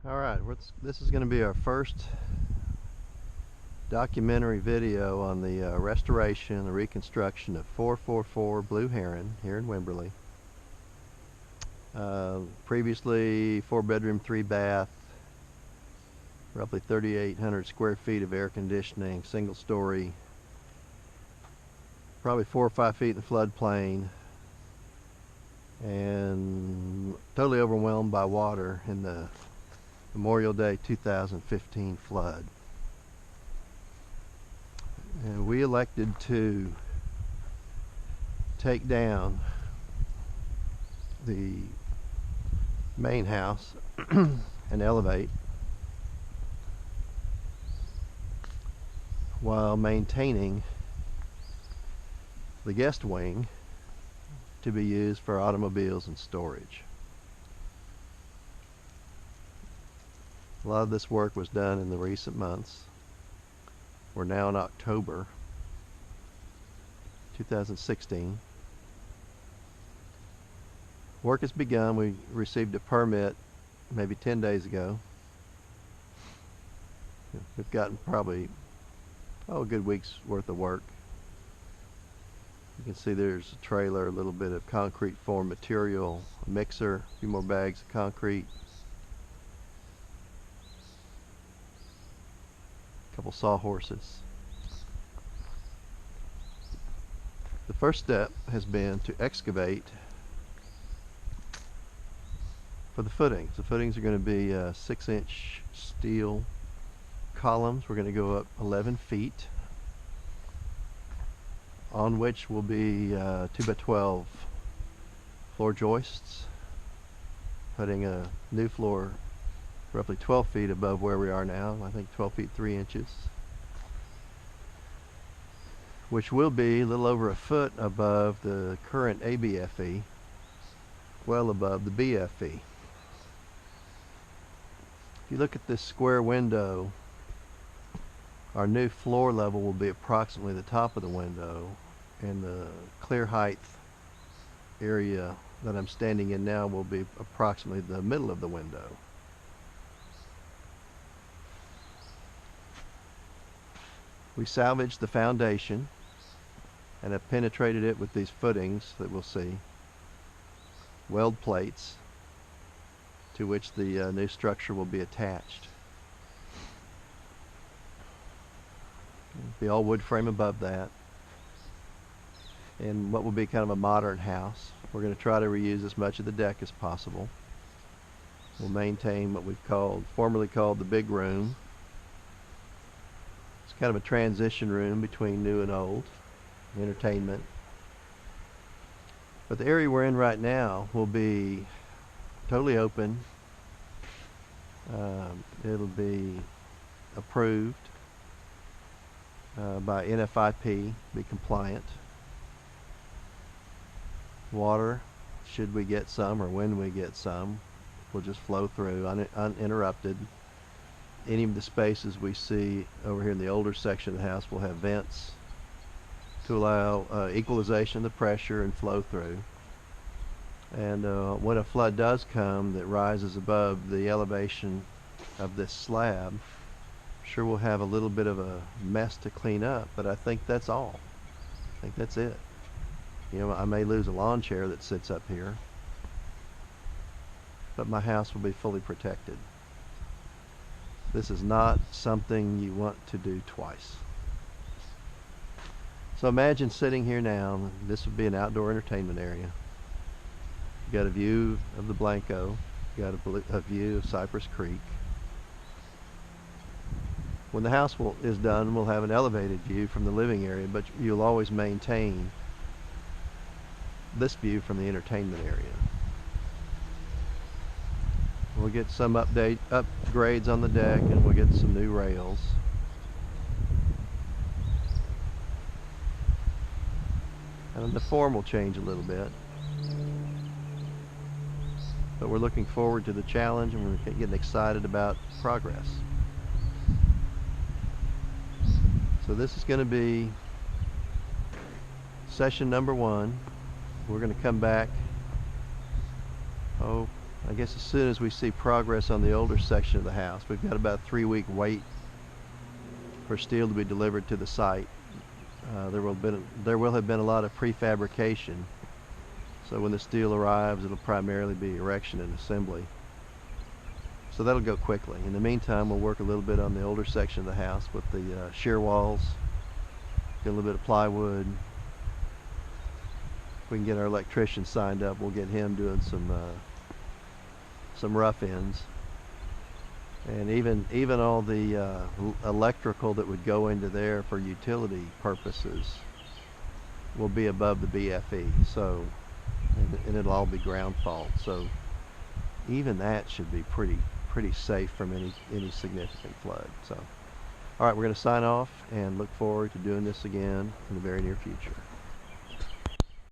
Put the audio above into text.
Alright, this is going to be our first documentary video on the restoration and the reconstruction of 444 Blue Heron here in Wimberley. Previously 4-bedroom, 3-bath, roughly 3,800 square feet of air conditioning, single story, probably 4 or 5 feet in the floodplain, and totally overwhelmed by water in the Memorial Day 2015 flood. And we elected to take down the main house and elevate while maintaining the guest wing to be used for automobiles and storage. A lot of this work was done in the recent months. We're now in October 2016. Work has begun. We received a permit maybe 10 days ago. We've gotten probably a good week's worth of work. You can see there's a trailer, a little bit of concrete form material, a mixer, a few more bags of concrete, a couple sawhorses. The first step has been to excavate for the footings. The footings are going to be 6-inch steel columns. We're going to go up 11 feet, on which will be 2x12 floor joists, putting a new floor roughly 12 feet above where we are now. I think 12 feet 3 inches, which will be a little over a foot above the current ABFE, well above the BFE. If you look at this square window, our new floor level will be approximately the top of the window, and the clear height area that I'm standing in now will be approximately the middle of the window. We salvaged the foundation and have penetrated it with these footings that we'll see, weld plates to which the new structure will be attached. The all wood frame above that, and what will be kind of a modern house. We're going to try to reuse as much of the deck as possible. We'll maintain what we've formerly called the big room. It's kind of a transition room between new and old, entertainment. But the area we're in right now will be totally open. It'll be approved by NFIP, be compliant. Water, should we get some or when we get some, will just flow through uninterrupted. Any of the spaces we see over here in the older section of the house will have vents to allow equalization of the pressure and flow through. And when a flood does come that rises above the elevation of this slab, sure we'll have a little bit of a mess to clean up, but I think that's all. I think that's it. You know, I may lose a lawn chair that sits up here, but my house will be fully protected. This is not something you want to do twice. So imagine sitting here now. This would be an outdoor entertainment area. You got a view of the Blanco, you got a view of Cypress Creek. When the house is done, we'll have an elevated view from the living area, but you'll always maintain this view from the entertainment area. We'll get some upgrades on the deck, and we'll get some new rails. And the form will change a little bit. But we're looking forward to the challenge, and we're getting excited about progress. So this is going to be session number 1. We're going to come back I guess as soon as we see progress on the older section of the house, we've got about a 3-week wait for steel to be delivered to the site. There will have been a lot of prefabrication, so when the steel arrives, it'll primarily be erection and assembly. So that'll go quickly. In the meantime, we'll work a little bit on the older section of the house with the shear walls, get a little bit of plywood. If we can get our electrician signed up, we'll get him doing some rough ends. And even all the electrical that would go into there for utility purposes will be above the BFE. So, and it'll all be ground fault. So even that should be pretty safe from any significant flood. So, all right, we're going to sign off and look forward to doing this again in the very near future.